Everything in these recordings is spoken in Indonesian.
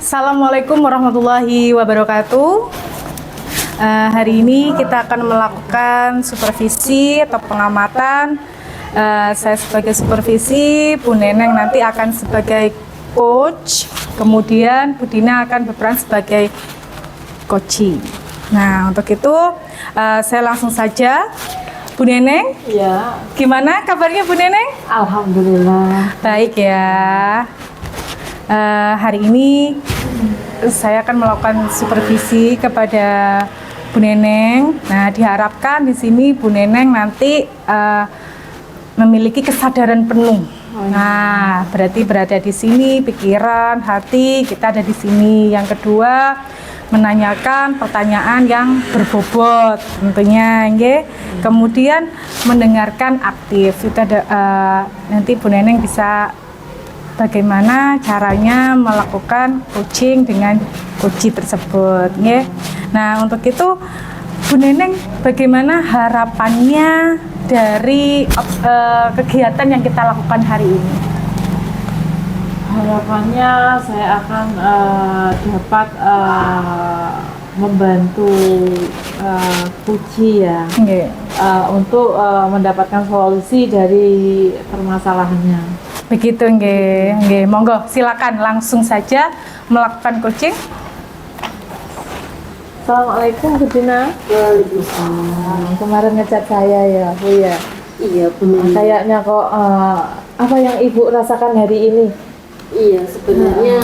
Assalamualaikum warahmatullahi wabarakatuh. Hari ini kita akan melakukan supervisi atau pengamatan. Saya sebagai supervisi, Bu Neneng nanti akan sebagai coach, kemudian Bu Dina akan berperan sebagai coaching. Nah, untuk itu saya langsung saja. Bu Neneng, Ya, gimana kabarnya Bu Neneng? alhamdulillah. Baik ya. Hari ini saya akan melakukan supervisi kepada Bu Neneng. Nah, diharapkan di sini Bu Neneng nanti memiliki kesadaran penuh. Nah, berarti berada di sini, pikiran, hati kita ada di sini. Yang kedua, menanyakan pertanyaan yang berbobot tentunya, nggih. Kemudian mendengarkan aktif. Itu ada nanti Bu Neneng bisa bagaimana caranya melakukan coaching dengan coach tersebut, nggih. Nah, untuk itu Bu Neneng bagaimana harapannya dari kegiatan yang kita lakukan hari ini? Harapannya saya akan dapat membantu Puji ya, Nggih. untuk mendapatkan solusi dari permasalahannya. Begitu, nggih. Nggih, monggo silakan langsung saja melakukan coaching. Assalamualaikum Bu Dina. Waalaikumsalam. Kemarin ngecat saya ya Bu ya. Iya benar. Kayaknya kok apa yang Ibu rasakan hari ini? Iya sebenarnya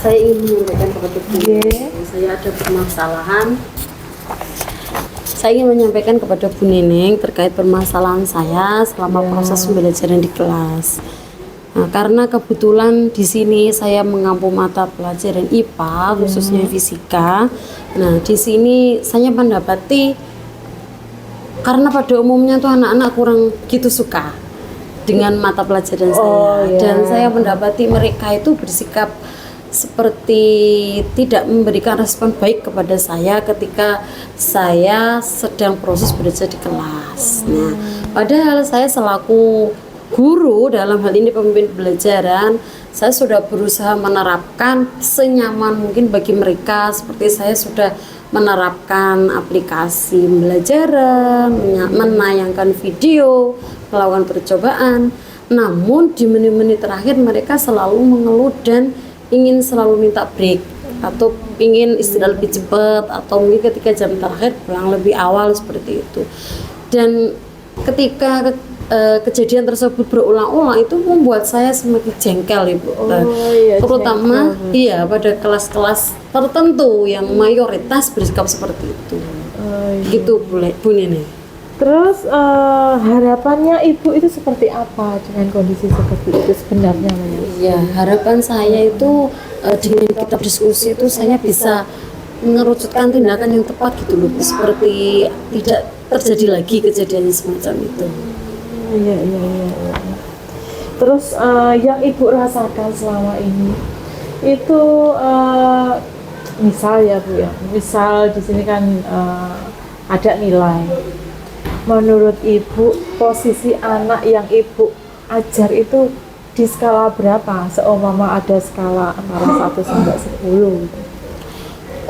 saya ingin menyampaikan kepada Bu. Saya ada permasalahan. Saya ingin menyampaikan kepada Bu Neneng terkait permasalahan saya selama proses pembelajaran di kelas. Nah, karena kebetulan di sini saya mengampu mata pelajaran IPA khususnya fisika. Nah, di sini saya mendapati karena pada umumnya tuh anak-anak kurang gitu suka dengan mata pelajaran saya, dan saya mendapati mereka itu bersikap seperti tidak memberikan respon baik kepada saya ketika saya sedang proses belajar di kelas. Nah, padahal saya selaku guru dalam hal ini pemimpin pembelajaran, saya sudah berusaha menerapkan senyaman mungkin bagi mereka, seperti saya sudah menerapkan aplikasi pembelajaran, menayangkan video, melakukan percobaan. Namun di menit-menit terakhir mereka selalu mengeluh dan ingin selalu minta break atau ingin istirahat lebih cepat, atau mungkin ketika jam terakhir pulang lebih awal seperti itu. Dan ketika kejadian tersebut berulang-ulang itu membuat saya semakin jengkel, Ibu. Terutama jengkel. Pada kelas-kelas tertentu yang mayoritas bersikap seperti itu. Gitu Bu Neneng. Terus harapannya Ibu itu seperti apa dengan kondisi seperti itu sebenarnya? Ya, harapan saya itu dengan kita diskusi itu saya bisa mengerucutkan tindakan yang tepat gitu loh, seperti tidak terjadi lagi kejadian semacam itu. Iya. Terus yang Ibu rasakan selama ini itu misal ya Bu ya, misal di sini kan ada nilai. Menurut Ibu, posisi anak yang Ibu ajar itu di skala berapa? Seumpama ada skala antara 1 sampai 10 gitu.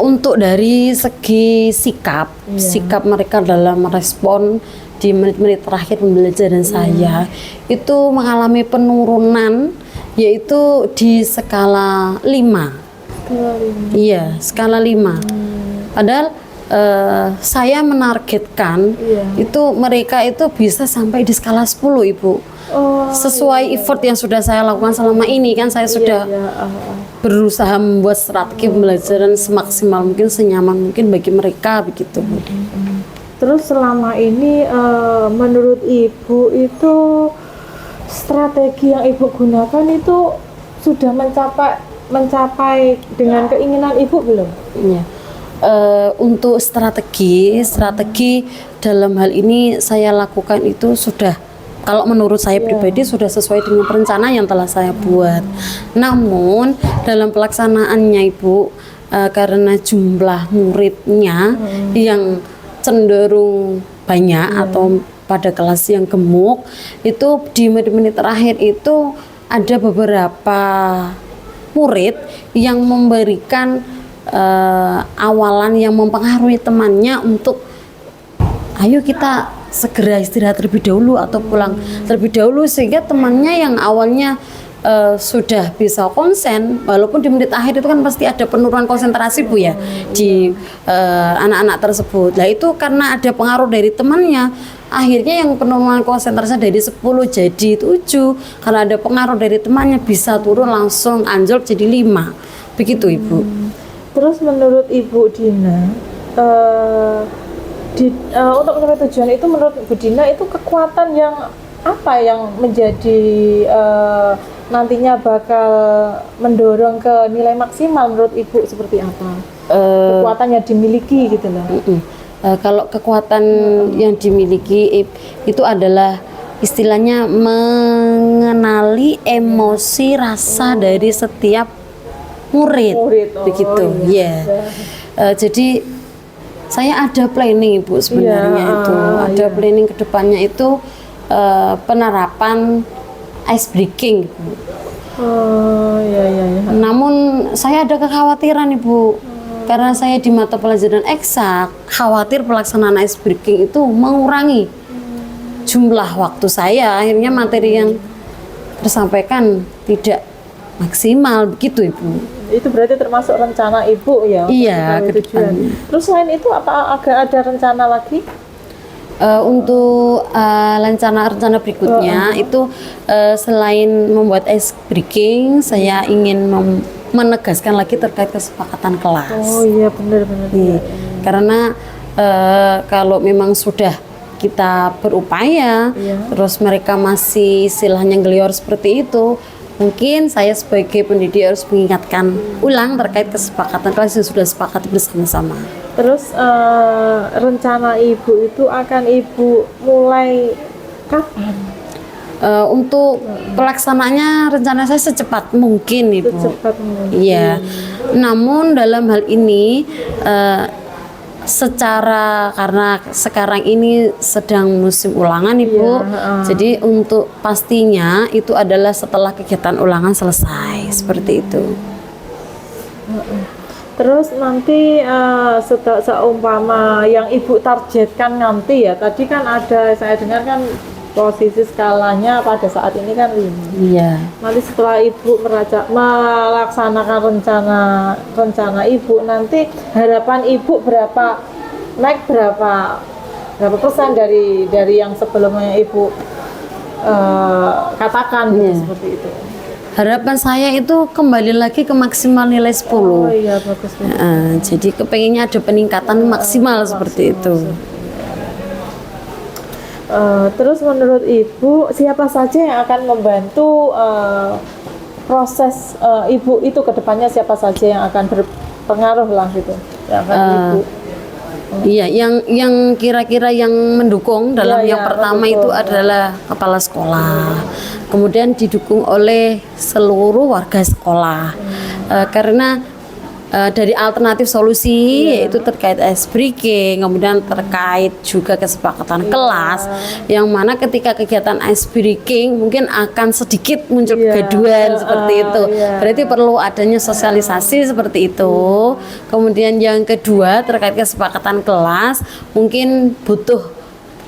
Untuk dari segi sikap mereka dalam merespon di menit-menit terakhir pembelajaran saya itu mengalami penurunan, yaitu di skala 5. Iya, skala 5. Padahal saya menargetkan itu mereka itu bisa sampai di skala 10, Ibu. Sesuai effort yang sudah saya lakukan selama ini, kan saya sudah berusaha membuat strategi pembelajaran semaksimal mungkin, senyaman mungkin bagi mereka begitu. Terus selama ini menurut Ibu itu strategi yang Ibu gunakan itu sudah mencapai dengan keinginan Ibu belum? Iya. Untuk strategi dalam hal ini saya lakukan itu sudah, kalau menurut saya pribadi sudah sesuai dengan perencanaan yang telah saya buat. Namun dalam pelaksanaannya Ibu, karena jumlah muridnya yang cenderung banyak atau pada kelas yang gemuk, itu di menit-menit terakhir itu ada beberapa murid yang memberikan awalan yang mempengaruhi temannya untuk ayo kita segera istirahat terlebih dahulu atau pulang terlebih dahulu, sehingga temannya yang awalnya sudah bisa konsen, walaupun di menit akhir itu kan pasti ada penurunan konsentrasi Bu ya di anak-anak tersebut. Nah itu karena ada pengaruh dari temannya, akhirnya yang penurunan konsentrasi dari 10 jadi 7, karena ada pengaruh dari temannya bisa turun langsung anjlok jadi 5. Begitu Ibu. Terus menurut Ibu Dina, untuk mencapai tujuan itu menurut Bu Dina itu kekuatan yang apa yang menjadi nantinya bakal mendorong ke nilai maksimal menurut Ibu seperti apa? Kekuatan yang dimiliki gitu loh. Kalau kekuatan yang dimiliki itu adalah istilahnya mengenali emosi rasa dari setiap murid, begitu ya. Jadi saya ada planning Ibu sebenarnya itu ada planning kedepannya itu penerapan ice breaking. Namun saya ada kekhawatiran Ibu, karena saya di mata pelajaran eksak khawatir pelaksanaan ice breaking itu mengurangi jumlah waktu saya, akhirnya materi yang tersampaikan tidak maksimal, begitu Ibu. Itu berarti termasuk rencana Ibu ya? Iya, kedepannya. Terus selain itu apa ada rencana lagi? Untuk rencana berikutnya itu selain membuat ice breaking, saya ingin menegaskan lagi terkait kesepakatan kelas. Oh iya benar-benar. Karena kalau memang sudah kita berupaya, terus mereka masih istilahnya gelior seperti itu, mungkin saya sebagai pendidik harus mengingatkan ulang terkait kesepakatan kelas yang sudah sepakat bersama-sama. Terus rencana Ibu itu akan Ibu mulai kapan? Untuk pelaksanaannya rencana saya secepat mungkin Ibu. Secepat mungkin. Iya. Namun dalam hal ini secara karena sekarang ini sedang musim ulangan Ibu, jadi untuk pastinya itu adalah setelah kegiatan ulangan selesai, seperti itu. Terus nanti seumpama yang Ibu targetkan nanti ya, tadi kan ada saya dengar kan posisi skalanya pada saat ini kan 5. Iya. Nanti setelah Ibu melaksanakan rencana Ibu, nanti harapan Ibu naik berapa persen dari yang sebelumnya Ibu katakan gitu, seperti itu. Harapan saya itu kembali lagi ke maksimal nilai 10. Oh iya bagus. Jadi kepengennya ada peningkatan maksimal seperti itu. Terus menurut Ibu siapa saja yang akan membantu proses Ibu itu ke depannya, siapa saja yang akan berpengaruh lah gitu yang akan Ibu? Iya, yang kira-kira yang mendukung dalam yang pertama itu adalah kepala sekolah, kemudian didukung oleh seluruh warga sekolah, karena dari alternatif solusi yaitu terkait ice breaking, kemudian terkait juga kesepakatan kelas, yang mana ketika kegiatan ice breaking mungkin akan sedikit muncul kegaduhan seperti itu. Berarti perlu adanya sosialisasi seperti itu. Kemudian yang kedua terkait kesepakatan kelas, mungkin butuh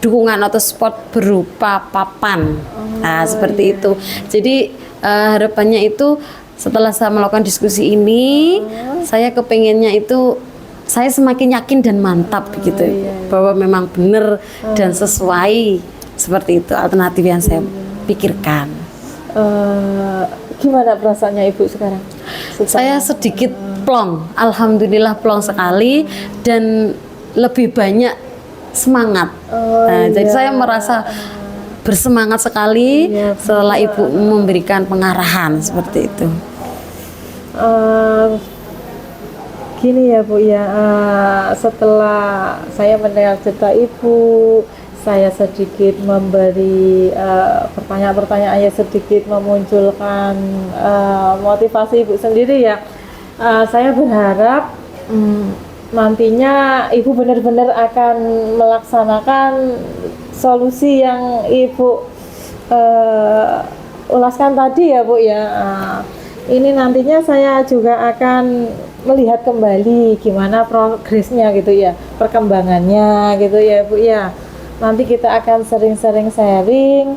dukungan atau support berupa papan. Nah, seperti itu. Jadi harapannya itu setelah saya melakukan diskusi ini, saya kepengennya itu saya semakin yakin dan mantap begitu bahwa memang benar dan sesuai seperti itu alternatif yang saya pikirkan. Gimana perasaannya Ibu sekarang? Saya sedikit plong, alhamdulillah plong sekali dan lebih banyak semangat. Jadi saya merasa bersemangat sekali setelah Ibu memberikan pengarahan seperti itu. Gini ya Bu ya, setelah saya mendengar cerita Ibu, saya sedikit memberi pertanyaan-pertanyaan yang sedikit memunculkan motivasi Ibu sendiri ya. Saya berharap nantinya Ibu benar-benar akan melaksanakan solusi yang Ibu ulaskan tadi ya Bu ya. ini nantinya saya juga akan melihat kembali gimana progresnya gitu ya, perkembangannya gitu ya Bu ya. Nanti kita akan sering-sering sharing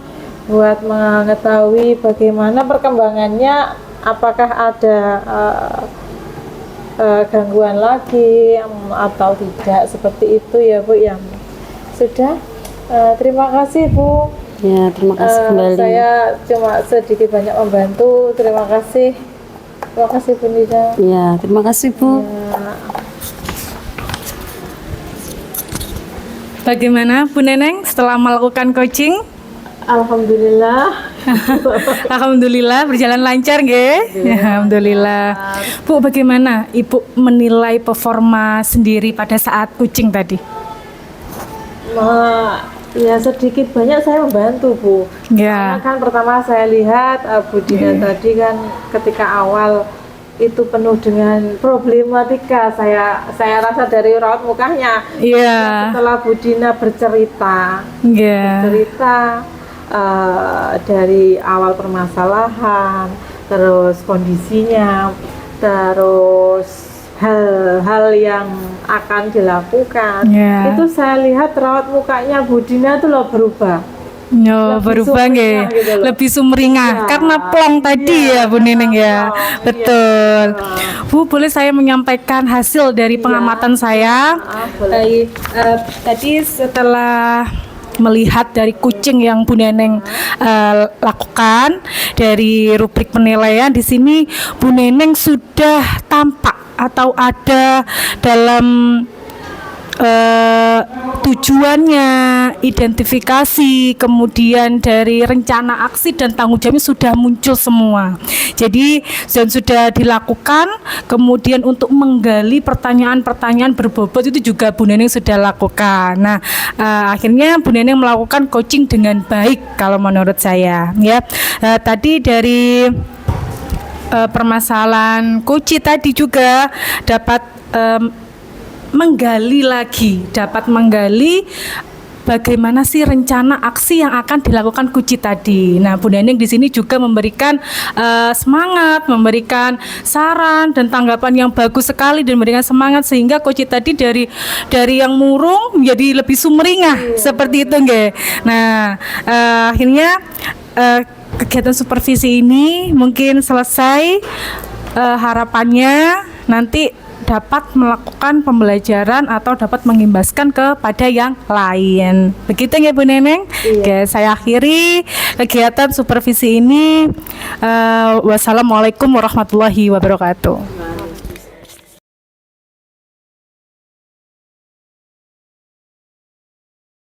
buat mengetahui bagaimana perkembangannya, apakah ada gangguan lagi atau tidak, seperti itu ya Bu ya. Sudah, terima kasih Bu. Ya, terima kasih kembali. Saya cuma sedikit banyak membantu. Terima kasih. Terima kasih Bu Nida. Ya, terima kasih Bu. Ya. Bagaimana Bu Neneng setelah melakukan coaching? Alhamdulillah. Alhamdulillah berjalan lancar nggih. Alhamdulillah. Bu, bagaimana Ibu menilai performa sendiri pada saat coaching tadi? Ya sedikit banyak saya membantu Bu. Ya. Karena kan pertama saya lihat Bu Dina tadi kan ketika awal itu penuh dengan problematika. Saya rasa dari raut mukanya. Iya. Setelah Bu Dina bercerita, Iya. dari awal permasalahan, terus kondisinya, terus hal-hal yang akan dilakukan, Ya. itu saya lihat raut mukanya Bu Dina itu loh berubah. Yo, Lebih berubah nggih. sumringah gitu loh. Lebih sumringah Ya. karena plong tadi ya Bu Neneng ya. plong, Betul. Bu, boleh saya menyampaikan hasil dari pengamatan saya? Boleh. Tadi setelah melihat dari coaching yang Bu Neneng lakukan dari rubrik penilaian, di sini Bu Neneng sudah tampak atau ada dalam tujuannya, identifikasi, kemudian dari rencana aksi dan tanggung jawabnya sudah muncul semua. Jadi dan sudah dilakukan, kemudian untuk menggali pertanyaan-pertanyaan berbobot itu juga Bu Neneng sudah lakukan. Nah, akhirnya Bu Neneng melakukan coaching dengan baik kalau menurut saya. Ya, tadi dari permasalahan kunci tadi juga dapat dapat menggali bagaimana sih rencana aksi yang akan dilakukan kunci tadi. Nah, Bu Neneng di sini juga memberikan semangat, memberikan saran dan tanggapan yang bagus sekali dan memberikan semangat sehingga kunci tadi dari yang murung menjadi lebih sumringah seperti itu nggih. Nah, akhirnya kegiatan supervisi ini mungkin selesai. Harapannya nanti dapat melakukan pembelajaran atau dapat mengimbaskan kepada yang lain. Begitu ya Bu Neneng? Iya. Oke, saya akhiri kegiatan supervisi ini. Wassalamualaikum warahmatullahi wabarakatuh.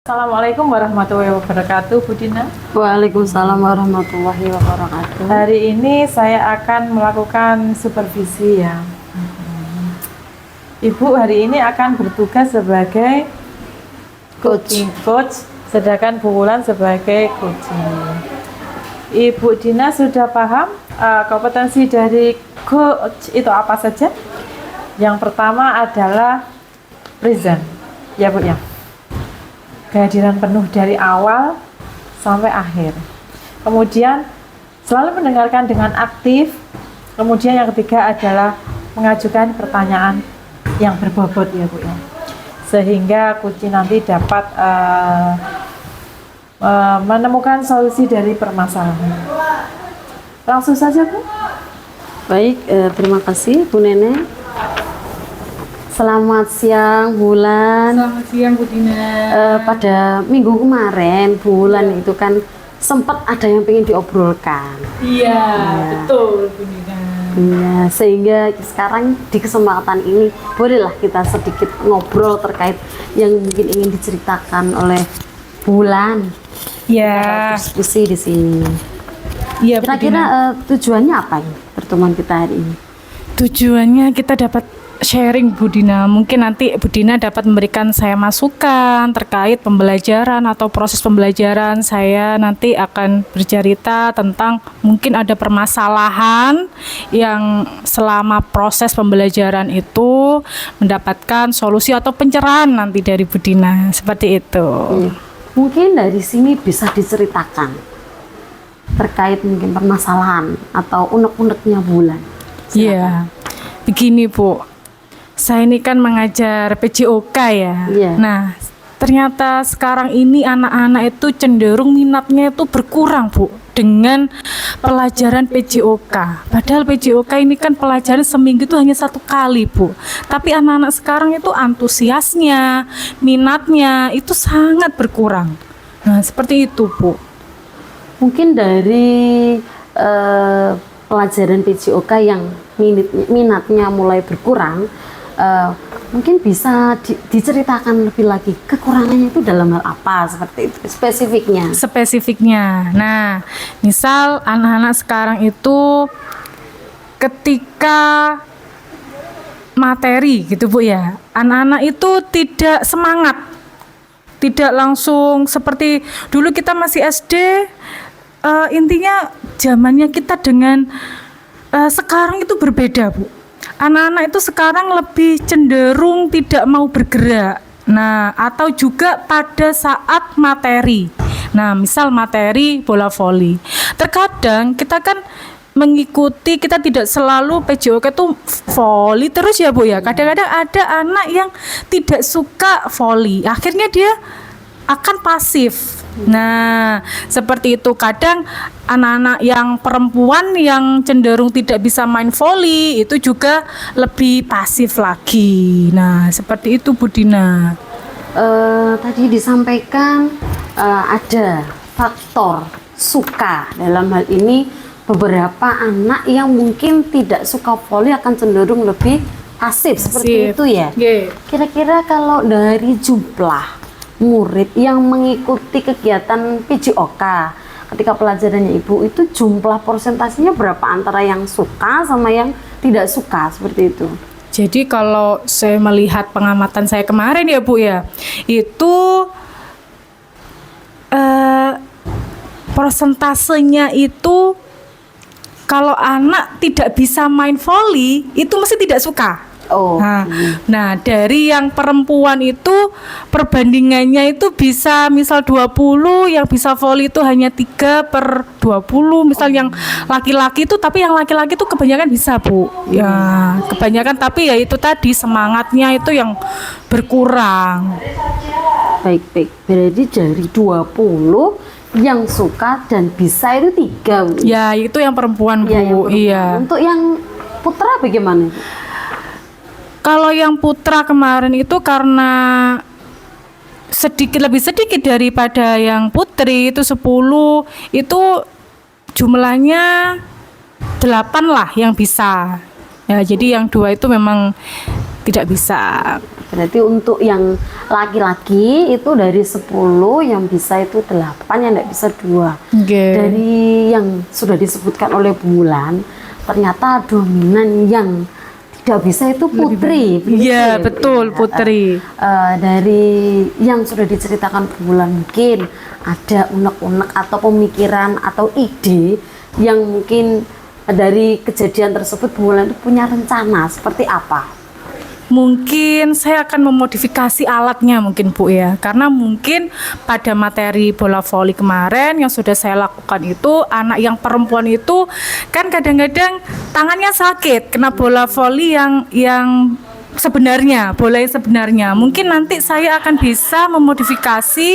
Assalamualaikum warahmatullahi wabarakatuh, Bu Dina. Waalaikumsalam warahmatullahi wabarakatuh. Hari ini saya akan melakukan supervisi ya. Ibu hari ini akan bertugas sebagai coaching coach, sedangkan Bu Wulan sebagai coaching. Ibu Dina sudah paham kompetensi dari coach itu apa saja? Yang pertama adalah present, ya Bu ya. Kehadiran penuh dari awal sampai akhir. Kemudian selalu mendengarkan dengan aktif. Kemudian yang ketiga adalah mengajukan pertanyaan yang berbobot ya Bu ya. Sehingga kunci nanti dapat menemukan solusi dari permasalahan. Langsung saja Bu. Baik, terima kasih Bu Neneng. Selamat siang Bulan. Selamat siang Bu Dina. Pada minggu kemarin Bulan itu kan sempat ada yang pengen diobrolkan. Iya, betul Bu Dina. Iya, sehingga sekarang di kesempatan ini bolehlah kita sedikit ngobrol terkait yang mungkin ingin diceritakan oleh Bulan. Ya, Diskusi di sini. iya Bu Dina. Kira-kira tujuannya apa ini pertemuan kita hari ini? Tujuannya kita dapat sharing Bu Dina. Mungkin nanti Bu Dina dapat memberikan saya masukan terkait pembelajaran atau proses pembelajaran. Saya nanti akan bercerita tentang mungkin ada permasalahan yang selama proses pembelajaran itu mendapatkan solusi atau pencerahan nanti dari Bu Dina. Seperti itu. Mungkin dari sini bisa diceritakan terkait mungkin permasalahan atau unek-uneknya bulan. Iya, begini Bu, saya ini kan mengajar PJOK ya. Iya. Nah, ternyata sekarang ini anak-anak itu cenderung minatnya itu berkurang Bu dengan pelajaran PJOK. Padahal PJOK ini kan pelajaran seminggu itu hanya 1 kali Bu. Tapi anak-anak sekarang itu antusiasnya, minatnya itu sangat berkurang. Nah, seperti itu Bu. Mungkin dari pelajaran PJOK yang minatnya mulai berkurang, mungkin bisa diceritakan lebih lagi kekurangannya itu dalam hal apa, seperti itu spesifiknya. Nah, misal anak-anak sekarang itu ketika materi gitu Bu ya, anak-anak itu tidak semangat, tidak langsung seperti dulu kita masih SD. Intinya zamannya kita dengan sekarang itu berbeda Bu. Anak-anak itu sekarang lebih cenderung tidak mau bergerak. Nah, atau juga pada saat materi. Nah, misal materi bola voli. Terkadang kita kan mengikuti, kita tidak selalu PJOK itu voli terus ya Bu ya. Kadang-kadang ada anak yang tidak suka voli. Akhirnya dia akan pasif. Nah, seperti itu. Kadang anak-anak yang perempuan yang cenderung tidak bisa main voli itu juga lebih pasif lagi. Nah, seperti itu Bu Dina. Tadi disampaikan ada faktor suka. Dalam hal ini beberapa anak yang mungkin tidak suka voli akan cenderung lebih pasif. Seperti itu ya. Kira-kira kalau dari jumlah murid yang mengikuti kegiatan PJOK ketika pelajarannya Ibu, itu jumlah persentasenya berapa antara yang suka sama yang tidak suka, seperti itu? Jadi kalau saya melihat pengamatan saya kemarin ya Bu ya, itu persentasenya itu kalau anak tidak bisa main voli itu mesti tidak suka. Oh. Nah, dari yang perempuan itu perbandingannya itu bisa misal 20, yang bisa voli itu hanya 3/20. Misal yang laki-laki itu, tapi yang laki-laki itu kebanyakan bisa Bu. Ya, kebanyakan, tapi ya itu tadi semangatnya itu yang berkurang. Baik. Berarti dari 20 yang suka dan bisa itu 3 Bu. Ya, itu yang perempuan Bu. Ya, yang perempuan. Iya. Untuk yang putra bagaimana? Kalau yang putra kemarin itu karena lebih sedikit daripada yang putri, itu 10, itu jumlahnya 8 lah yang bisa. Ya, jadi yang 2 itu memang tidak bisa. Berarti untuk yang laki-laki itu dari 10 yang bisa itu 8, yang tidak bisa 2. Dari yang sudah disebutkan oleh Bulan, ternyata dominan yang tidak bisa itu putri. Iya, betul, putri. Dari yang sudah diceritakan Bulan, mungkin ada unek-unek atau pemikiran atau ide yang mungkin dari kejadian tersebut Bulan itu punya rencana seperti apa? Mungkin saya akan memodifikasi alatnya mungkin Bu ya, karena mungkin pada materi bola voli kemarin yang sudah saya lakukan itu, anak yang perempuan itu kan kadang-kadang tangannya sakit kena bola voli yang sebenarnya, bola yang sebenarnya. Mungkin nanti saya akan bisa memodifikasi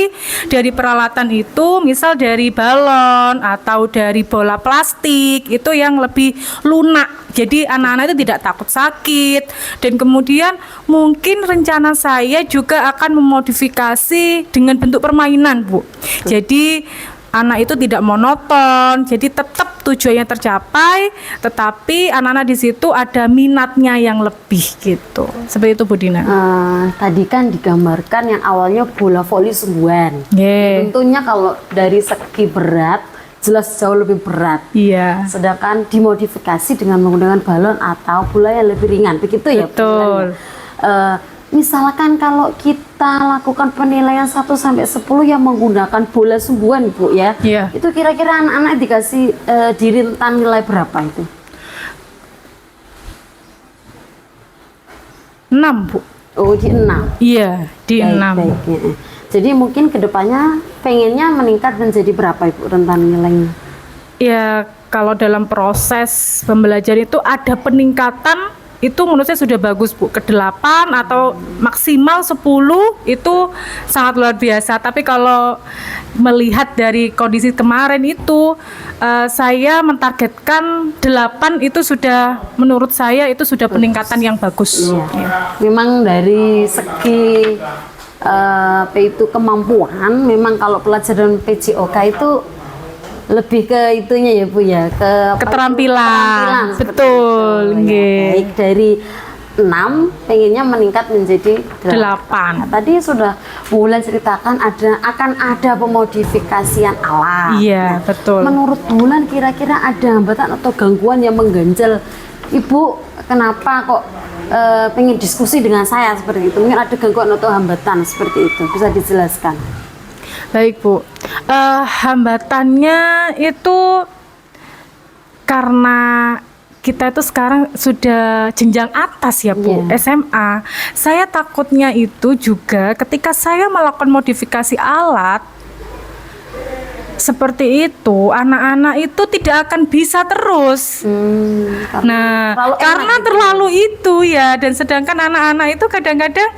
dari peralatan itu, misal dari balon atau dari bola plastik itu yang lebih lunak. Jadi anak-anak itu tidak takut sakit. Dan kemudian mungkin rencana saya juga akan memodifikasi dengan bentuk permainan, Bu. Jadi anak itu tidak monoton, jadi tetap tujuannya tercapai, tetapi anak-anak di situ ada minatnya yang lebih gitu. Seperti itu Bu Dina. Tadi kan digambarkan yang awalnya bola voli sungguhan. Tentunya kalau dari segi berat jelas jauh lebih berat. Iya. Sedangkan dimodifikasi dengan menggunakan balon atau bola yang lebih ringan, begitu ya? Betul. Misalkan kalau kita lakukan penilaian 1 sampai 10 yang menggunakan bola sungguhan Bu ya, itu kira-kira anak-anak dikasih di rentan nilai berapa itu? 6 Bu. Oh, di 6? Iya, di 6. Jadi mungkin kedepannya pengennya meningkat menjadi berapa Ibu rentan nilainya? Ya, kalau dalam proses pembelajaran itu ada peningkatan, itu menurut saya sudah bagus Bu. Ke-8 atau maksimal 10 itu sangat luar biasa. Tapi kalau melihat dari kondisi kemarin itu, saya mentargetkan 8 itu sudah, menurut saya itu sudah peningkatan yang bagus. Ya. Memang dari segi itu kemampuan, memang kalau pelajaran PJOK itu lebih ke itunya ya Bu ya, ke Keterampilan. seperti Betul, itu. nggih. Baik, dari 6 pengennya meningkat menjadi 8. 8. Tadi sudah Bu Wulan ceritakan akan ada pemodifikasian alat. Iya, betul. Menurut Bu Wulan kira-kira ada hambatan atau gangguan yang mengganjal Ibu, kenapa kok pengen diskusi dengan saya seperti itu? Mungkin ada gangguan atau hambatan seperti itu, bisa dijelaskan? Baik Bu, hambatannya itu karena kita itu sekarang sudah jenjang atas ya Bu, Iya. SMA. Saya takutnya itu juga ketika saya melakukan modifikasi alat seperti itu, anak-anak itu tidak akan bisa terus. Nah, terlalu enak karena gitu. terlalu itu ya, dan sedangkan anak-anak itu kadang-kadang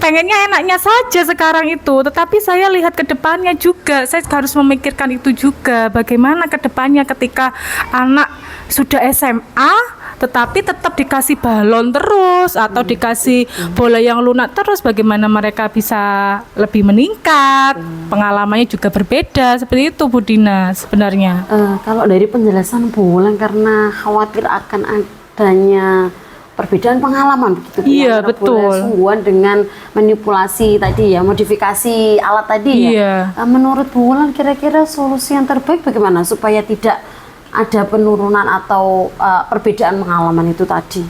pengennya enaknya saja sekarang itu, tetapi saya lihat ke depannya juga, saya harus memikirkan itu juga, bagaimana ke depannya ketika anak sudah SMA tetapi tetap dikasih balon terus atau dikasih bola yang lunak terus, bagaimana mereka bisa lebih meningkat, pengalamannya juga berbeda, seperti itu Bu Dina sebenarnya. Kalau dari penjelasan Bu Wulan, karena khawatir akan adanya perbedaan pengalaman begitu Bu, Iya, antara betul. bola sungguhan dengan manipulasi tadi ya, modifikasi alat tadi ya. Iya. Menurut Bu Wulan kira-kira solusi yang terbaik bagaimana supaya tidak ada penurunan atau perbedaan pengalaman itu tadi?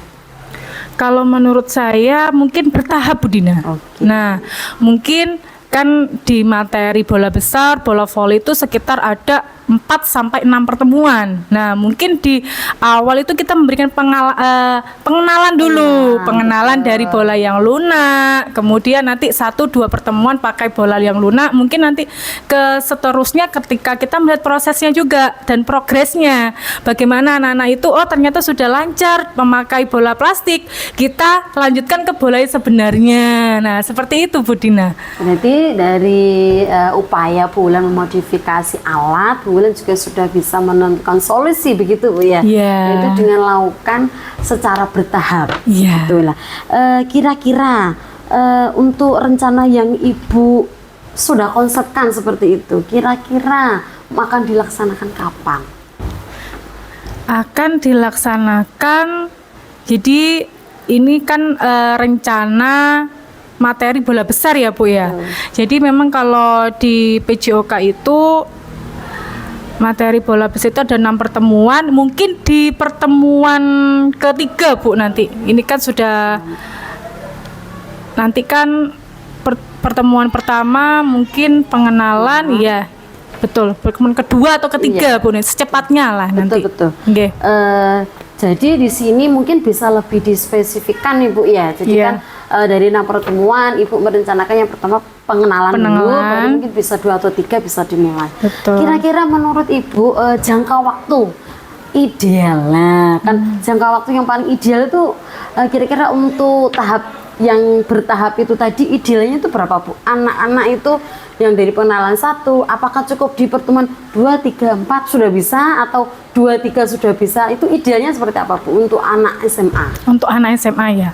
Kalau menurut saya mungkin bertahap Bu Dina. Oke. Nah, mungkin kan di materi bola besar, bola voli itu sekitar ada 4 sampai 6 pertemuan. Nah, mungkin di awal itu kita memberikan pengenalan dulu, pengenalan dari bola yang lunak, kemudian nanti 1-2 pertemuan pakai bola yang lunak, mungkin nanti ke seterusnya ketika kita melihat prosesnya juga dan progresnya. Bagaimana anak-anak itu ternyata sudah lancar memakai bola plastik, kita lanjutkan ke bola yang sebenarnya. Nah, seperti itu Bu Dina. Berarti dari upaya Bu Wulan memodifikasi alat, Bu Wulan juga sudah bisa menentukan solusi begitu Bu ya. Iya. Yaitu dengan lakukan secara bertahap. Iya. Betul lah. Kira-kira untuk rencana yang Ibu sudah konsepkan seperti itu, kira-kira akan dilaksanakan kapan? Akan dilaksanakan, jadi ini kan rencana materi bola besar ya Bu ya. Jadi memang kalau di PJOK itu materi bola besar itu ada 6 pertemuan, mungkin di pertemuan ketiga Bu nanti. Ini kan sudah, nanti kan pertemuan pertama mungkin pengenalan ya. Betul, pertemuan kedua atau ketiga Bu, secepatnya lah nanti. Betul. Nggih. Jadi di sini mungkin bisa lebih dispesifikkan nih Bu ya. Jadi Iya. kan dari 6 pertemuan Ibu merencanakan yang pertama pengenalan dulu, baru mungkin bisa 2 atau 3 bisa dimulai. Betul. Kira-kira menurut Ibu jangka waktu idealnya kan, jangka waktu yang paling ideal itu kira-kira untuk tahap yang bertahap itu tadi idealnya itu berapa Bu? Anak-anak itu yang dari pengenalan 1, apakah cukup di pertemuan 2, 3, 4 sudah bisa atau 2, 3 sudah bisa? Itu idealnya seperti apa Bu untuk anak SMA? Untuk anak SMA ya.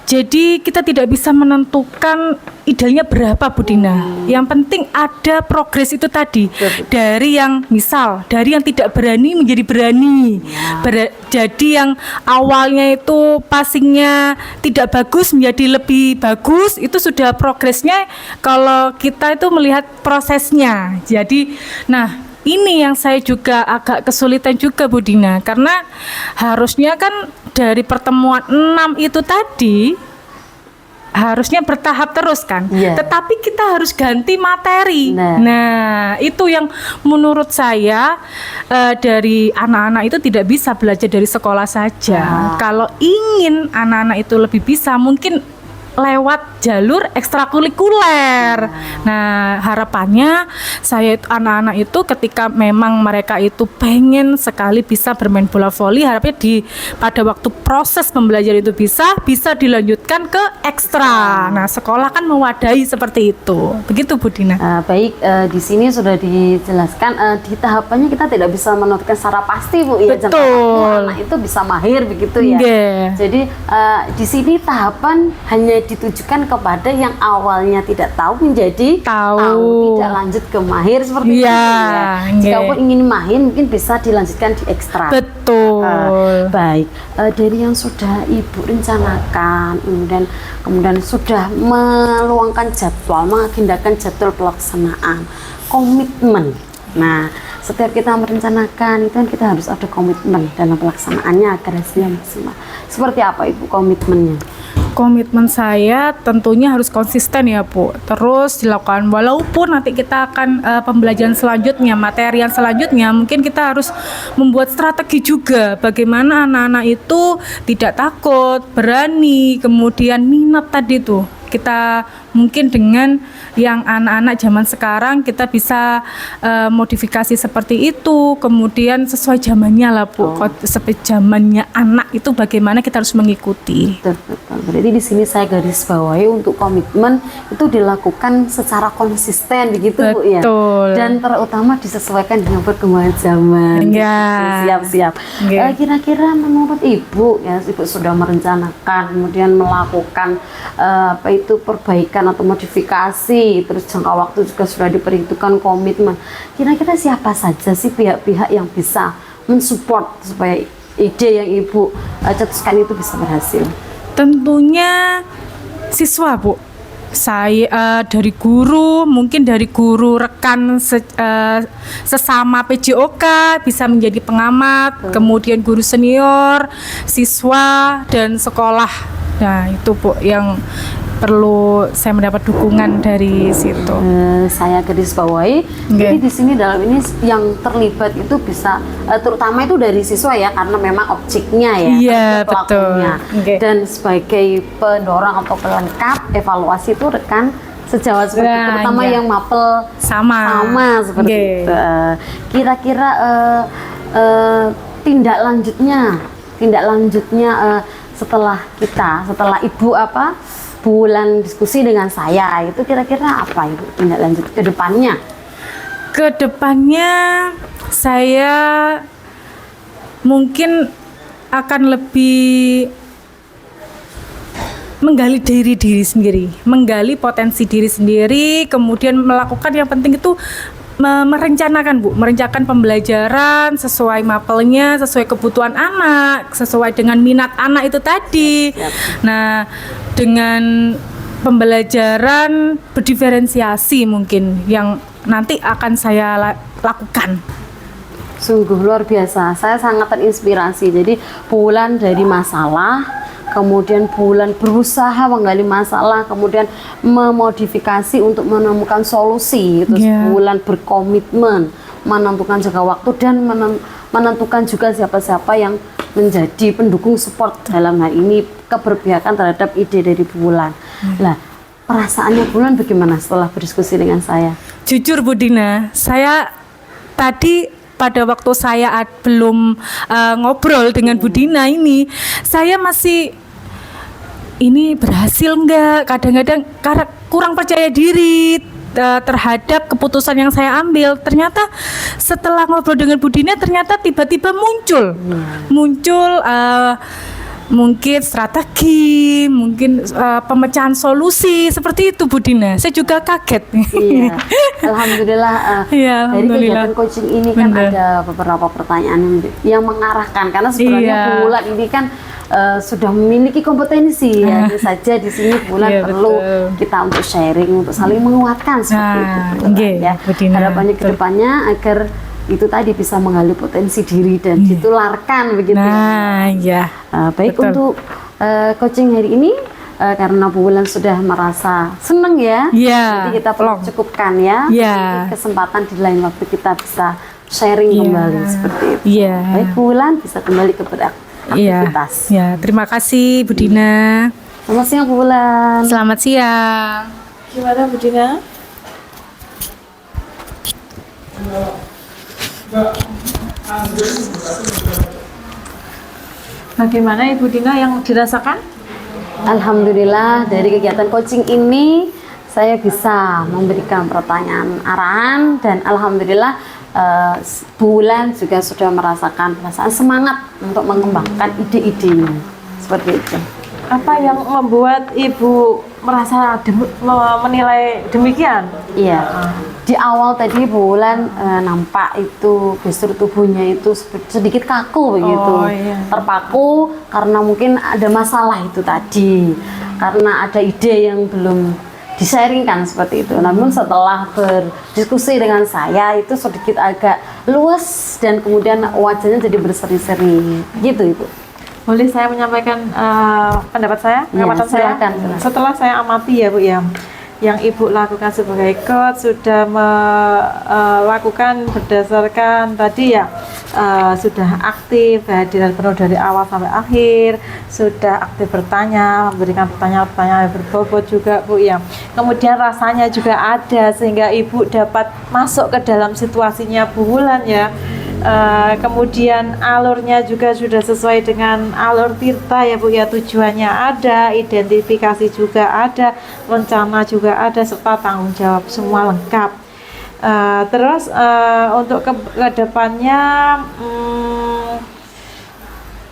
Jadi kita tidak bisa menentukan idealnya berapa Bu Dina. Yang penting ada progres itu tadi. Dari yang misal, dari yang tidak berani menjadi berani. Jadi yang awalnya itu passingnya tidak bagus menjadi lebih bagus, itu sudah progresnya kalau kita itu melihat prosesnya. Jadi, nah ini yang saya juga agak kesulitan juga Bu Dina, karena harusnya kan dari pertemuan 6 itu tadi harusnya bertahap terus kan. Iya. Tetapi kita harus ganti materi. Nah. Nah, itu yang menurut saya dari anak-anak itu tidak bisa belajar dari sekolah saja. Kalau ingin anak-anak itu lebih bisa, mungkin lewat jalur ekstrakurikuler. Nah, harapannya saya anak-anak itu ketika memang mereka itu pengen sekali bisa bermain bola voli, harapnya pada waktu proses pembelajaran itu bisa dilanjutkan ke ekstra. Nah, sekolah kan mewadahi seperti itu. Begitu Bu Dina. Baik, di sini sudah dijelaskan di tahapannya kita tidak bisa menentukan secara pasti Bu ya, jangka waktu anak itu bisa mahir begitu ya. Jadi di sini tahapan hanya ditujukan kepada yang awalnya tidak tahu menjadi tahu, tidak lanjut ke mahir seperti itu ya. Jika ingin mahir mungkin bisa dilanjutkan di ekstra. Betul. Baik, dari yang sudah Ibu rencanakan, kemudian sudah meluangkan jadwal, mengagendakan jadwal pelaksanaan, komitmen. Nah, setiap kita merencanakan itu kan kita harus ada komitmen dalam pelaksanaannya agar hasilnya maksimal. Seperti apa Ibu komitmennya? Komitmen saya tentunya harus konsisten ya Bu, terus dilakukan walaupun nanti kita akan pembelajaran selanjutnya, materi yang selanjutnya mungkin kita harus membuat strategi juga bagaimana anak-anak itu tidak takut, berani, kemudian minat tadi tuh. Kita mungkin dengan yang anak-anak zaman sekarang kita bisa modifikasi seperti itu, kemudian sesuai zamannya lah Bu. Seperti zamannya anak itu bagaimana kita harus mengikuti. Betul. Berarti di sini saya garis bawahi untuk komitmen itu dilakukan secara konsisten begitu Bu ya. Dan terutama disesuaikan dengan perkembangan zaman. Siap. Kira-kira menurut Ibu ya, Ibu sudah merencanakan kemudian melakukan perbaikan atau modifikasi, terus jangka waktu juga sudah diperhitungkan, komitmen. Kira-kira siapa saja sih pihak-pihak yang bisa mensupport supaya ide yang Ibu cetuskan itu bisa berhasil? Tentunya siswa Bu. Saya dari guru, mungkin dari guru rekan sesama PJOK bisa menjadi pengamat, kemudian guru senior, siswa dan sekolah. Nah, itu Bu yang perlu saya mendapat dukungan dari situ. Saya garis bawahi. Jadi di sini dalam ini yang terlibat itu bisa terutama itu dari siswa ya, karena memang objeknya ya. Iya, betul. Dan sebagai pendorong atau pelengkap evaluasi itu rekan sejawat seperti itu, terutama yang mapel sama seperti itu. Kira-kira tindak lanjutnya setelah Ibu bulan diskusi dengan saya itu kira-kira apa Ibu tindak lanjut ke depannya? Ke depannya saya mungkin akan lebih menggali diri sendiri, menggali potensi diri sendiri, kemudian melakukan yang penting itu merencanakan pembelajaran sesuai mapelnya, sesuai kebutuhan anak, sesuai dengan minat anak itu tadi. Nah, dengan pembelajaran berdiferensiasi mungkin yang nanti akan saya lakukan. Sungguh luar biasa, saya sangat terinspirasi. Jadi bulan dari masalah, kemudian bulan berusaha menggali masalah, kemudian memodifikasi untuk menemukan solusi. Terus bulan berkomitmen, menentukan jangka waktu dan menentukan juga siapa-siapa yang menjadi pendukung support dalam hal ini keberpihakan terhadap ide dari bulan. Lah, perasaannya bulan bagaimana setelah berdiskusi dengan saya? Jujur Bu Dina, saya tadi pada waktu saya belum ngobrol dengan Bu Dina ini, saya masih ini berhasil enggak? Kadang-kadang karena kurang percaya diri terhadap keputusan yang saya ambil. Ternyata setelah ngobrol dengan Bu Dina, ternyata tiba-tiba muncul mungkin strategi, mungkin pemecahan solusi seperti itu Bu Dina. Saya juga kaget. Iya, alhamdulillah. Dari kegiatan coaching ini kan ada beberapa pertanyaan yang mengarahkan, karena sebenarnya bulan ini kan sudah memiliki kompetensi. Hanya saja di sini bulan perlu kita untuk sharing, untuk saling menguatkan seperti itu. Ya. Harapannya ke depannya agar itu tadi bisa menggali potensi diri dan ditularkan begitu. Baik, untuk coaching hari ini karena Bu Wulan sudah merasa senang ya, jadi kita perlu cukupkan ya. Kesempatan di lain waktu kita bisa sharing kembali seperti itu. Baik Bu Wulan, bisa kembali ke beraktivitas. Terima kasih Bu Dina. Selamat siang Bu Bulan. Selamat siang. Gimana Bu Dina? Bagaimana Ibu Dina yang dirasakan? Alhamdulillah dari kegiatan coaching ini saya bisa memberikan pertanyaan arahan dan alhamdulillah Bu Bulan juga sudah merasakan perasaan semangat untuk mengembangkan ide-idenya seperti itu. Apa yang membuat Ibu merasa menilai demikian? Iya. Di awal tadi Bu Bulan nampak itu gestur tubuhnya itu sedikit kaku begitu. Oh, iya. Terpaku karena mungkin ada masalah itu tadi. Karena ada ide yang belum di-sharingkan seperti itu. Namun setelah berdiskusi dengan saya itu sedikit agak luas dan kemudian wajahnya jadi berseri-seri. Gitu Ibu. Boleh saya menyampaikan pendapat saya? Ya, Pengamatan saya? silakan. Setelah saya amati ya Bu ya, yang Ibu lakukan sebagai coach sudah melakukan berdasarkan tadi ya, sudah aktif kehadiran penuh dari awal sampai akhir, sudah aktif bertanya, memberikan pertanyaan-pertanyaan yang berbobot juga Bu ya. Kemudian rasanya juga ada sehingga Ibu dapat masuk ke dalam situasinya Bu Bulan ya. Kemudian alurnya juga sudah sesuai dengan alur Tirta ya Bu ya, tujuannya ada, identifikasi juga ada, rencana juga ada, serta tanggung jawab semua lengkap. Terus untuk ke depannya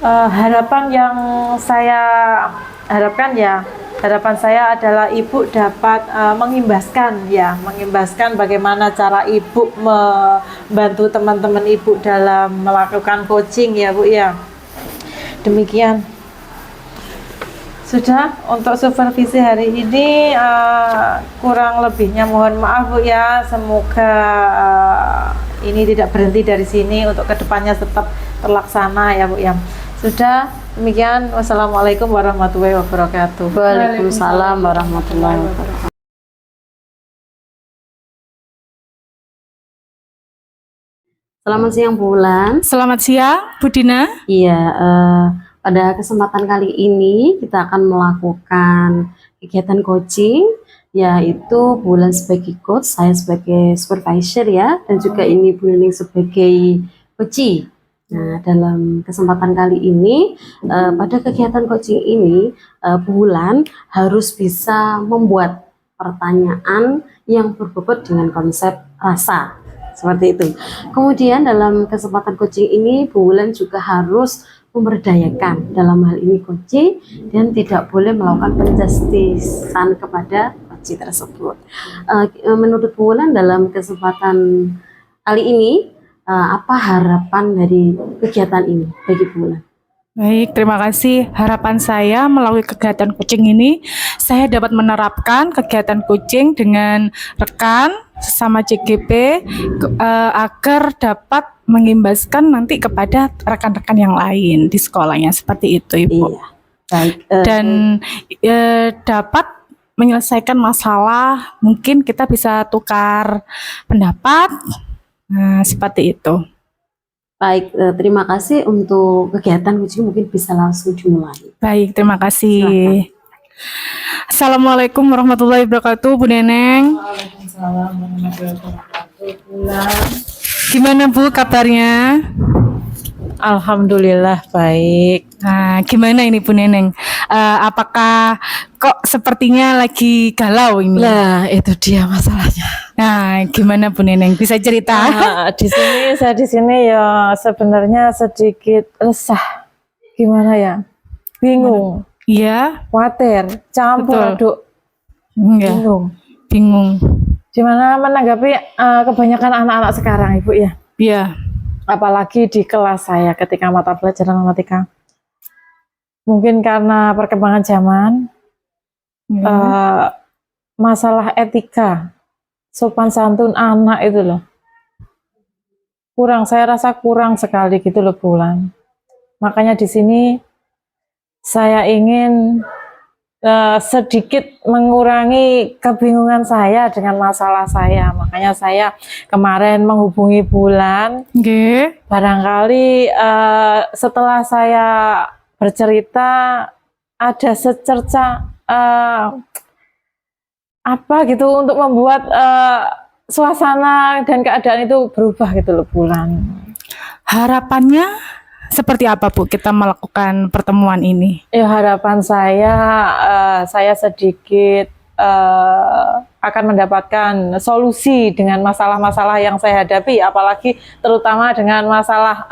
harapan yang saya harapkan ya, harapan saya adalah Ibu dapat mengimbaskan bagaimana cara Ibu membantu teman-teman Ibu dalam melakukan coaching ya Bu ya. Demikian. Sudah untuk supervisi hari ini, kurang lebihnya mohon maaf Bu ya. Semoga ini tidak berhenti dari sini, untuk kedepannya tetap terlaksana ya Bu ya. Sudah, demikian. Wassalamualaikum warahmatullahi wabarakatuh. Waalaikumsalam warahmatullahi wabarakatuh. Selamat siang Bu Bulan. Selamat siang, Bu Dina. Iya, pada kesempatan kali ini kita akan melakukan kegiatan coaching, yaitu Bu Bulan sebagai coach, saya sebagai supervisor ya, dan juga ini Bu Nining sebagai coachee. Nah, dalam kesempatan kali ini, pada kegiatan coaching ini, Bu Bulan harus bisa membuat pertanyaan yang berbobot dengan konsep rasa. Seperti itu. Kemudian dalam kesempatan coaching ini, Bu Bulan juga harus memberdayakan dalam hal ini coaching dan tidak boleh melakukan penjustisan kepada coaching tersebut. Menurut Bu Bulan dalam kesempatan kali ini, apa harapan dari kegiatan ini bagi Bu Bulan? Baik, terima kasih. Harapan saya melalui kegiatan coaching ini, saya dapat menerapkan kegiatan coaching dengan rekan sesama CGP agar dapat mengimbaskan nanti kepada rekan-rekan yang lain di sekolahnya, seperti itu Ibu. Iya. Baik. Dan dapat menyelesaikan masalah, mungkin kita bisa tukar pendapat, nah, seperti itu. Baik, terima kasih untuk kegiatan coaching, mungkin bisa langsung dimulai. Baik, terima kasih. Silakan. Assalamualaikum warahmatullahi wabarakatuh, Bu Neneng. Waalaikumsalam warahmatullahi wabarakatuh. Bulan. Gimana Bu kabarnya? Alhamdulillah baik. Nah, gimana ini Bu Neneng? Apakah kok sepertinya lagi galau ini? Lah, itu dia masalahnya. Nah, gimana Bu Neneng? Bisa cerita? Saya di sini ya sebenarnya sedikit resah. Gimana ya? Bingung, Iya, khawatir, campur Betul. aduk, enggak. Bingung. Gimana menanggapi kebanyakan anak-anak sekarang, Ibu ya? Iya. Apalagi di kelas saya ketika mata pelajaran matematika. Mungkin karena perkembangan zaman, masalah etika, sopan santun anak itu loh. Saya rasa kurang sekali gitu loh Bulan. Makanya di sini saya ingin sedikit mengurangi kebingungan saya dengan masalah saya. Makanya saya kemarin menghubungi Bulan. Nggih. Barangkali setelah saya bercerita ada secerca apa gitu untuk membuat suasana dan keadaan itu berubah gitu loh Bulan. Harapannya seperti apa Bu kita melakukan pertemuan ini? Ya harapan saya sedikit akan mendapatkan solusi dengan masalah-masalah yang saya hadapi, apalagi terutama dengan masalah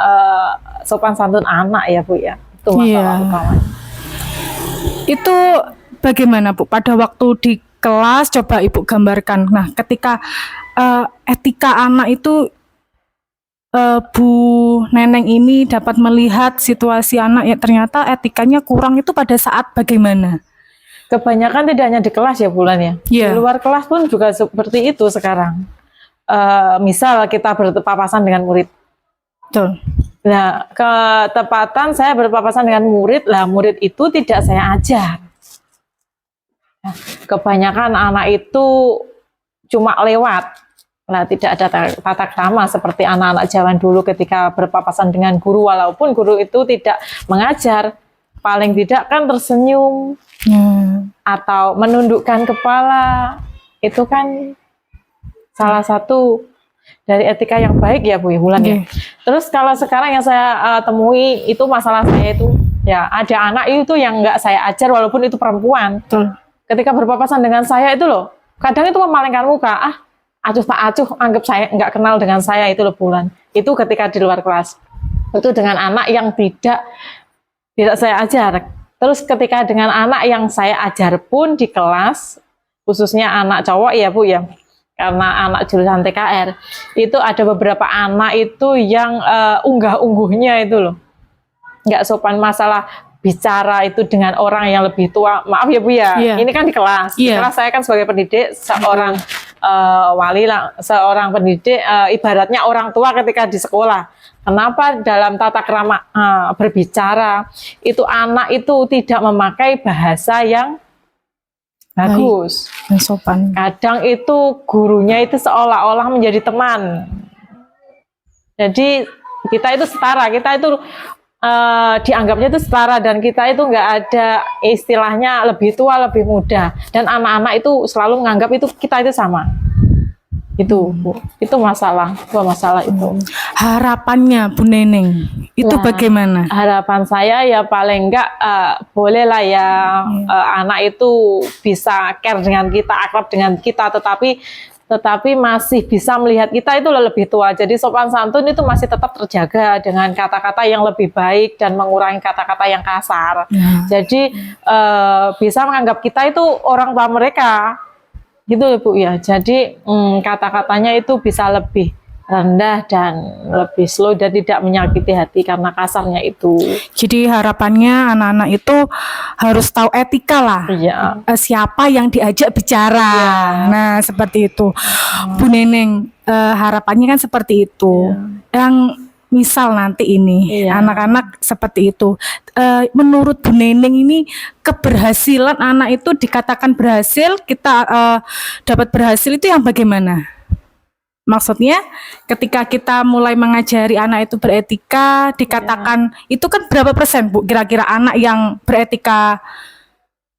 sopan santun anak ya Bu ya. Itu masalah utamanya. Itu bagaimana Bu pada waktu di kelas, coba Ibu gambarkan. Nah, ketika etika anak itu Bu Neneng ini dapat melihat situasi anak yang ternyata etikanya kurang itu pada saat bagaimana? Kebanyakan tidak hanya di kelas ya Bulan ya. Iya. Di luar kelas pun juga seperti itu sekarang. Misal kita berpapasan dengan murid. Betul. Nah, ketepatan saya berpapasan dengan murid, lah murid itu tidak saya ajar. Nah, kebanyakan anak itu cuma lewat. Nah, tidak ada tata krama seperti anak-anak zaman dulu ketika berpapasan dengan guru, walaupun guru itu tidak mengajar, paling tidak kan tersenyum atau menundukkan kepala. Itu kan salah satu dari etika yang baik ya Bu Bulan ya. Terus kalau sekarang yang saya temui itu masalah saya itu ya ada anak itu yang nggak saya ajar walaupun itu perempuan. Betul. Ketika berpapasan dengan saya itu loh, kadang itu memalingkan muka, acuh tak acuh, anggap saya nggak kenal dengan saya itu loh Bulan. Itu ketika di luar kelas. Itu dengan anak yang tidak saya ajar. Terus ketika dengan anak yang saya ajar pun di kelas, khususnya anak cowok ya Bu ya, karena anak jurusan TKR, itu ada beberapa anak itu yang unggah-ungguhnya itu loh. Nggak sopan masalah bicara itu dengan orang yang lebih tua. Maaf ya Bu ya, ini kan di kelas. Di kelas saya kan sebagai pendidik, seorang wali lah, seorang pendidik, ibaratnya orang tua ketika di sekolah. Kenapa dalam tata krama berbicara itu anak itu tidak memakai bahasa yang bagus, yang sopan. Kadang itu gurunya itu seolah-olah menjadi teman. Jadi kita itu setara, kita itu dianggapnya itu setara dan kita itu nggak ada istilahnya lebih tua lebih muda dan anak-anak itu selalu menganggap itu kita itu sama. Itu Bu, itu masalah itu. Harapannya Bu Neneng itu bagaimana? Harapan saya ya paling enggak bolehlah ya anak itu bisa care dengan kita, akrab dengan kita, tetapi masih bisa melihat kita itu lebih tua. Jadi sopan santun itu masih tetap terjaga dengan kata-kata yang lebih baik dan mengurangi kata-kata yang kasar. Jadi bisa menganggap kita itu orang tua mereka. Gitu Bu ya. Jadi kata-katanya itu bisa lebih rendah dan lebih slow dan tidak menyakiti hati karena kasarnya itu. Jadi harapannya anak-anak itu harus tahu etika lah. Iya. Siapa yang diajak bicara. Nah seperti itu. Bu Neneng harapannya kan seperti itu. Yang misal nanti ini anak-anak seperti itu. Menurut Bu Neneng ini keberhasilan anak itu dikatakan berhasil, kita dapat berhasil itu yang bagaimana? Maksudnya ketika kita mulai mengajari anak itu beretika, dikatakan itu kan berapa persen Bu kira-kira anak yang beretika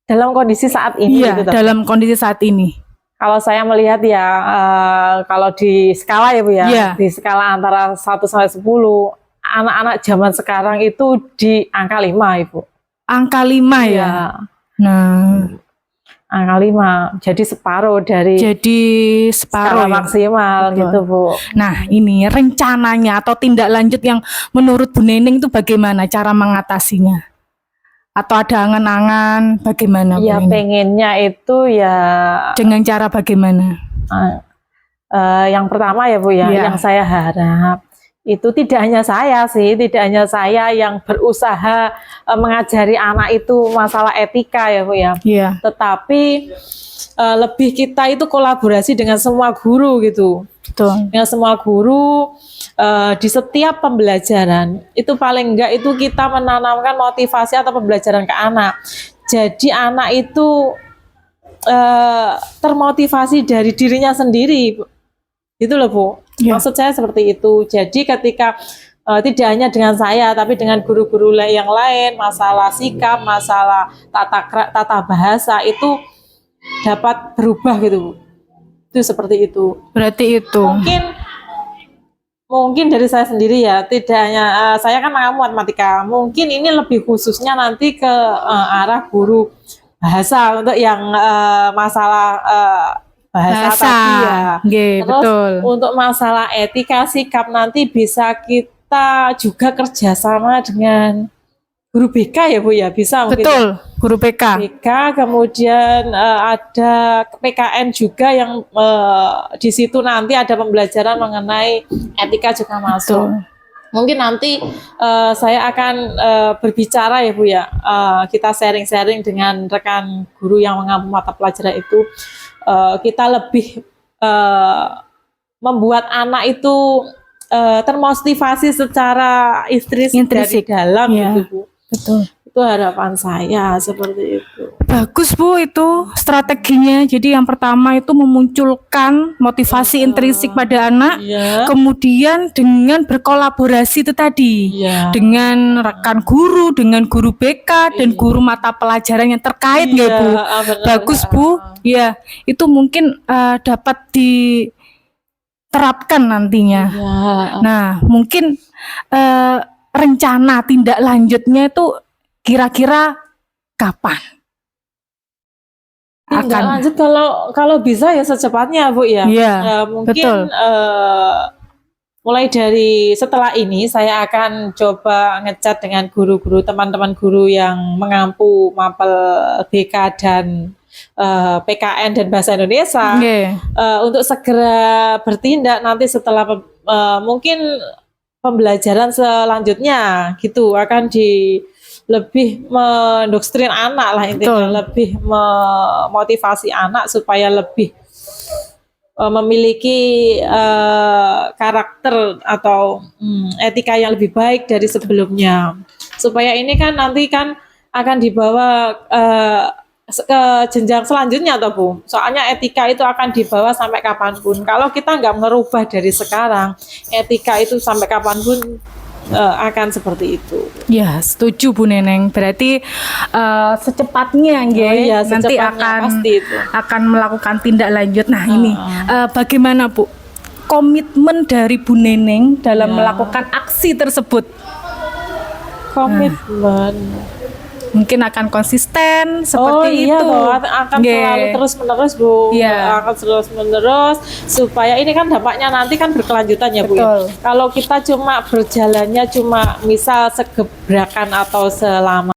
dalam kondisi saat ini? Iya, gitu, dalam kondisi saat ini. Kalau saya melihat ya, kalau di skala ya Bu ya, di skala antara 1 sampai 10, anak-anak zaman sekarang itu di angka 5 Ibu. Angka 5 ya? Nah, angka 5, jadi separuh dari skala maksimal gitu Bu. Nah ini rencananya atau tindak lanjut yang menurut Bu Neneng itu bagaimana cara mengatasinya? Atau ada angan-angan bagaimana? Ya pengennya itu ya dengan cara bagaimana? Yang pertama ya Bu ya, yang saya harap itu tidak hanya saya yang berusaha mengajari anak itu masalah etika ya Bu ya. Tetapi lebih kita itu kolaborasi dengan semua guru gitu. Betul. Dengan semua guru di setiap pembelajaran itu paling enggak itu kita menanamkan motivasi atau pembelajaran ke anak. Jadi anak itu termotivasi dari dirinya sendiri. Gitu loh Bu. Maksud saya seperti itu. Jadi ketika tidak hanya dengan saya tapi dengan guru-guru yang lain, masalah sikap, masalah tata bahasa itu dapat berubah gitu Bu. Itu seperti itu. Berarti itu. Mungkin dari saya sendiri ya, tidak hanya saya kan mengampu matematika. Mungkin ini lebih khususnya nanti ke arah guru bahasa untuk yang masalah bahasa tadi ya. Terus betul. Untuk masalah etika sikap nanti bisa kita juga kerjasama dengan guru BK ya Bu ya, bisa mungkin. Betul, guru BK. Kemudian ada PKN juga yang di situ nanti ada pembelajaran mengenai etika juga masuk. Betul. Mungkin nanti saya akan berbicara ya Bu ya, kita sharing-sharing dengan rekan guru yang mengampu mata pelajaran itu, kita lebih membuat anak itu termotivasi secara intrinsik dari dalam ya. gitu Bu. Betul. Itu harapan saya seperti itu. Bagus Bu itu strateginya. Jadi yang pertama itu memunculkan motivasi intrinsik pada anak, kemudian dengan berkolaborasi itu tadi dengan rekan guru, dengan guru BK dan guru mata pelajaran yang terkait ya Bu. Bagus Bu. Ya, itu mungkin dapat diterapkan nantinya. Nah, mungkin rencana tindak lanjutnya itu kira-kira kapan? Tindak lanjut kalau bisa ya secepatnya Bu ya. Mungkin mulai dari setelah ini saya akan coba ngecat dengan guru-guru, teman-teman guru yang mengampu mapel BK dan PKN dan bahasa Indonesia untuk segera bertindak nanti setelah mungkin pembelajaran selanjutnya gitu akan lebih mendoktrin anak lah intinya. Lebih memotivasi anak supaya lebih memiliki karakter atau etika yang lebih baik dari sebelumnya, supaya ini kan nanti kan akan dibawa ke jenjang selanjutnya toh Bu. Soalnya etika itu akan dibawa sampai kapanpun. Kalau kita nggak merubah dari sekarang, etika itu sampai kapanpun akan seperti itu. Ya, setuju Bu Neneng. Berarti secepatnya nanti akan melakukan tindak lanjut. Nah, ini bagaimana Bu komitmen dari Bu Neneng dalam melakukan aksi tersebut? Komitmen mungkin akan konsisten seperti itu. Akan selalu terus menerus Bu. Akan terus menerus supaya ini kan dampaknya nanti kan berkelanjutan ya Bu ya. Kalau kita cuma berjalannya cuma misal segebrakan atau selama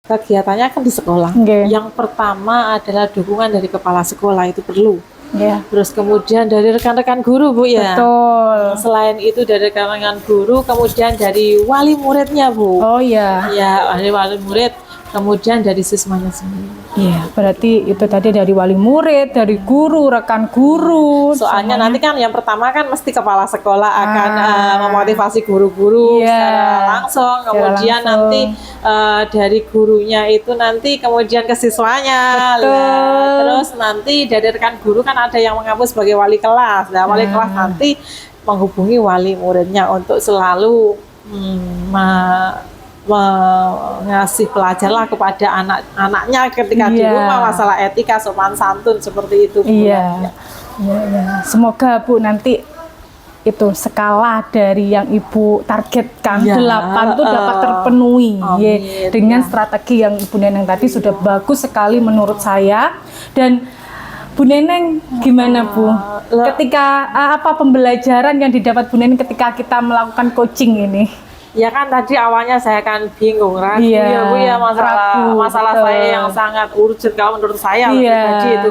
kegiatannya kan di sekolah. Yang pertama adalah dukungan dari kepala sekolah itu perlu. Terus kemudian dari rekan-rekan guru Bu ya. Selain itu dari rekan-rekan guru, kemudian dari wali muridnya Bu. Ya, wali murid, kemudian dari siswanya sendiri. Iya, berarti itu tadi dari wali murid, dari guru, rekan guru. Soalnya nanti kan yang pertama kan mesti kepala sekolah akan memotivasi guru-guru Iya. secara langsung, kemudian langsung. nanti dari gurunya itu nanti kemudian ke siswanya. Betul. Lah, terus nanti dari rekan guru kan ada yang mengaku sebagai wali kelas. Nah, wali kelas nanti menghubungi wali muridnya untuk selalu ngasih pelajaran lah kepada anak-anaknya ketika di Iya. rumah masalah etika sopan santun seperti itu Bu. Iya. Iya, iya. Semoga Bu nanti itu skala dari yang Ibu targetkan Iya. 8 itu dapat terpenuhi. Amin. Ye. Dengan strategi yang Ibu Neneng tadi sudah bagus sekali menurut saya. Dan Bu Neneng gimana Bu? Ketika apa pembelajaran yang didapat Bu Neneng ketika kita melakukan coaching ini? Ya kan tadi awalnya saya kan bingung, ragu Iya, ya Bu ya ragu, masalah betul. saya yang sangat urgent kalau menurut saya Iya. pribadi itu.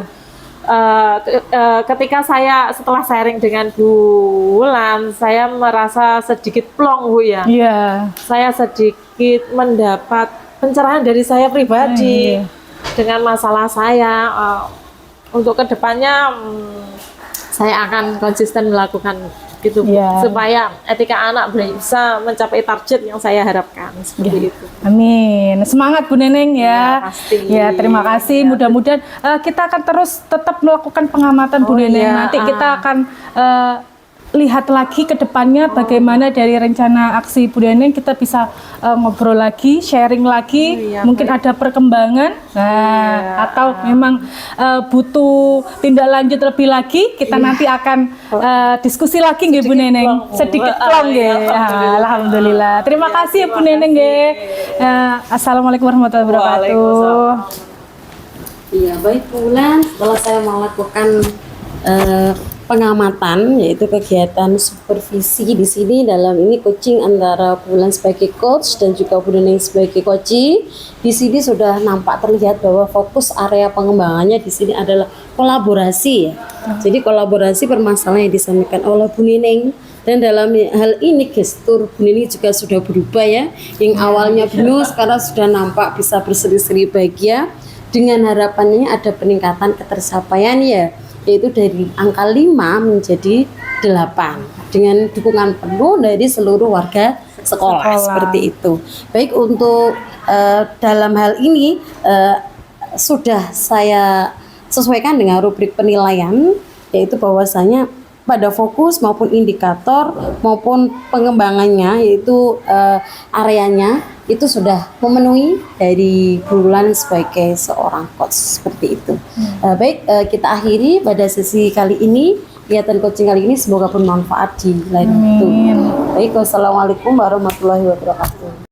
Ketika saya setelah sharing dengan Bu Wulan, saya merasa sedikit plong Bu ya. Iya. Saya sedikit mendapat pencerahan dari saya pribadi Iya. dengan masalah saya. Untuk kedepannya saya akan konsisten melakukan gitu Bu, Iya. supaya etika anak bisa mencapai target yang saya harapkan seperti itu. Amin. Semangat Bu Neneng ya. Ya, pasti. Ya, terima kasih. Mudah-mudahan kita akan terus tetap melakukan pengamatan Bu Neneng. iya. Nanti kita akan lihat lagi ke depannya bagaimana dari rencana aksi Bu Neneng kita bisa ngobrol lagi, sharing lagi. iya, Mungkin ada perkembangan. Nah, atau memang butuh tindak lanjut lebih lagi, kita nanti akan diskusi lagi nggih Bu Neneng. plong, Bu. Sedikit plong nggih. Alhamdulillah. Terima kasih Bu Neneng nggih. Assalamualaikum warahmatullahi wabarakatuh. Waalaikumsalam. Iya, baik Bu Wulan, setelah saya melakukan pengamatan yaitu kegiatan supervisi di sini dalam ini coaching antara Bu Wulan sebagai coach dan juga Bu Neneng sebagai coachee. Di sini sudah nampak terlihat bahwa fokus area pengembangannya di sini adalah kolaborasi ya. Jadi kolaborasi permasalahan yang disampaikan oleh Bu Neneng. Dan dalam hal ini gestur Bu Neneng juga sudah berubah ya. Yang awalnya bingung sekarang sudah nampak bisa berseri-seri bahagia. Dengan harapannya ada peningkatan ketercapaian ya, yaitu dari angka 5 menjadi 8 dengan dukungan penuh dari seluruh warga sekolah. Seperti itu. Baik, untuk dalam hal ini sudah saya sesuaikan dengan rubrik penilaian, yaitu bahwasanya pada fokus maupun indikator maupun pengembangannya yaitu areanya itu sudah memenuhi dari Bu Wulan sebagai seorang coach seperti itu. Baik, kita akhiri pada sesi kali ini, kegiatan coaching kali ini semoga bermanfaat di lain waktu. Baik, wassalamualaikum warahmatullahi wabarakatuh.